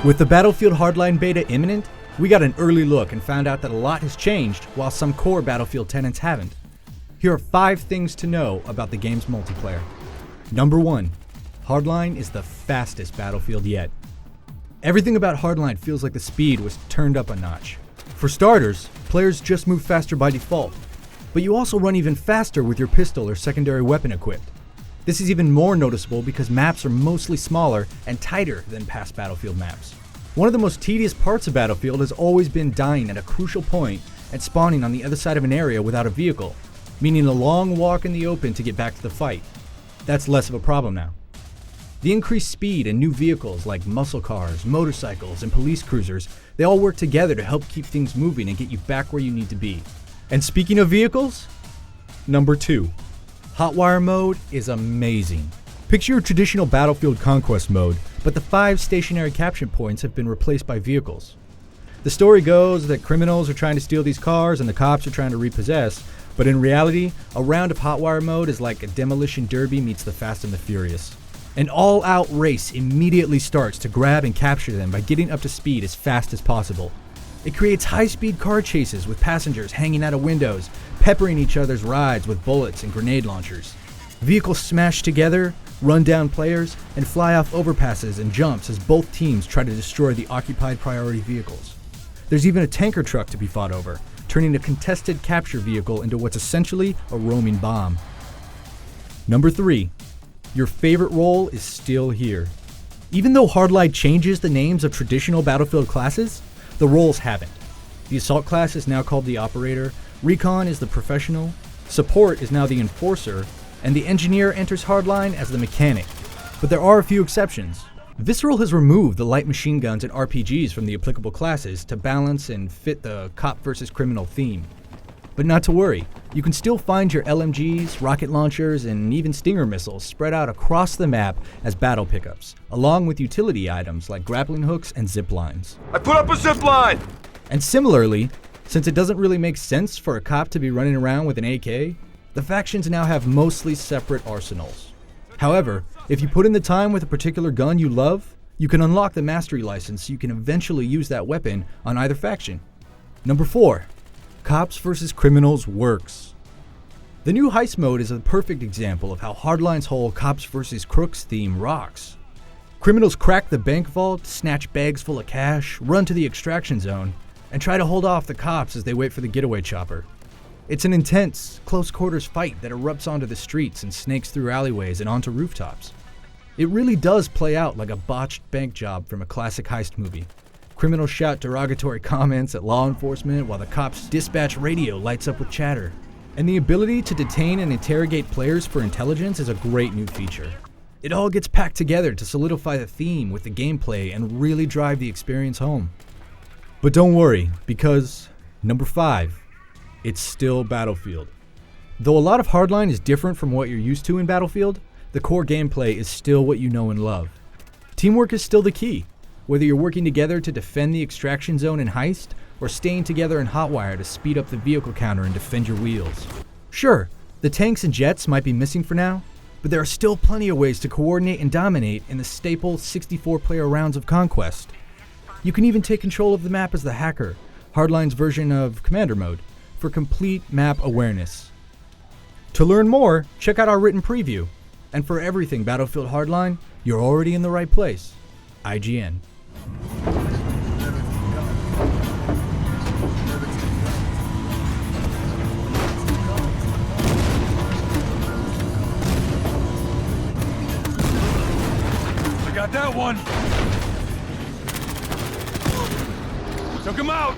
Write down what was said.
With the Battlefield Hardline beta imminent, we got an early look and found out that a lot has changed while some core Battlefield tenants haven't. Here are 5 things to know about the game's multiplayer. Number 1. Hardline is the fastest Battlefield yet. Everything about Hardline feels like the speed was turned up a notch. For starters, players just move faster by default, but you also run even faster with your pistol or secondary weapon equipped. This is even more noticeable because maps are mostly smaller and tighter than past Battlefield maps. One of the most tedious parts of Battlefield has always been dying at a crucial point and spawning on the other side of an area without a vehicle, meaning a long walk in the open to get back to the fight. That's less of a problem now. The increased speed and new vehicles like muscle cars, motorcycles, and police cruisers, they all work together to help keep things moving and get you back where you need to be. And speaking of vehicles, number 2. Hotwire mode is amazing. Picture your traditional Battlefield Conquest mode, but the 5 stationary capture points have been replaced by vehicles. The story goes that criminals are trying to steal these cars and the cops are trying to repossess, but in reality, a round of Hotwire mode is like a demolition derby meets the Fast and the Furious. An all-out race immediately starts to grab and capture them by getting up to speed as fast as possible. It creates high-speed car chases with passengers hanging out of windows, peppering each other's rides with bullets and grenade launchers. Vehicles smash together, run down players, and fly off overpasses and jumps as both teams try to destroy the occupied priority vehicles. There's even a tanker truck to be fought over, turning a contested capture vehicle into what's essentially a roaming bomb. Number 3. Your favorite role is still here. Even though Hardline changes the names of traditional Battlefield classes, the roles haven't. The Assault class is now called the Operator, Recon is the Professional, Support is now the Enforcer, and the Engineer enters Hardline as the Mechanic. But there are a few exceptions. Visceral has removed the light machine guns and RPGs from the applicable classes to balance and fit the cop versus criminal theme. But not to worry, you can still find your LMGs, rocket launchers, and even Stinger missiles spread out across the map as battle pickups, along with utility items like grappling hooks and zip lines. I put up a zip line! And similarly, since it doesn't really make sense for a cop to be running around with an AK, the factions now have mostly separate arsenals. However, if you put in the time with a particular gun you love, you can unlock the mastery license so you can eventually use that weapon on either faction. Number 4. Cops vs. Criminals works. The new heist mode is a perfect example of how Hardline's whole Cops vs. Crooks theme rocks. Criminals crack the bank vault, snatch bags full of cash, run to the extraction zone, and try to hold off the cops as they wait for the getaway chopper. It's an intense, close-quarters fight that erupts onto the streets and snakes through alleyways and onto rooftops. It really does play out like a botched bank job from a classic heist movie. Criminals shout derogatory comments at law enforcement while the cops' dispatch radio lights up with chatter. And the ability to detain and interrogate players for intelligence is a great new feature. It all gets packed together to solidify the theme with the gameplay and really drive the experience home. But don't worry, because number 5, it's still Battlefield. Though a lot of Hardline is different from what you're used to in Battlefield, the core gameplay is still what you know and love. Teamwork is still the key. Whether you're working together to defend the extraction zone and heist, or staying together in Hotwire to speed up the vehicle counter and defend your wheels. Sure, the tanks and jets might be missing for now, but there are still plenty of ways to coordinate and dominate in the staple 64-player rounds of Conquest. You can even take control of the map as the Hacker, Hardline's version of Commander mode, for complete map awareness. To learn more, check out our written preview. And for everything Battlefield Hardline, you're already in the right place. IGN. I got that one! Took him out!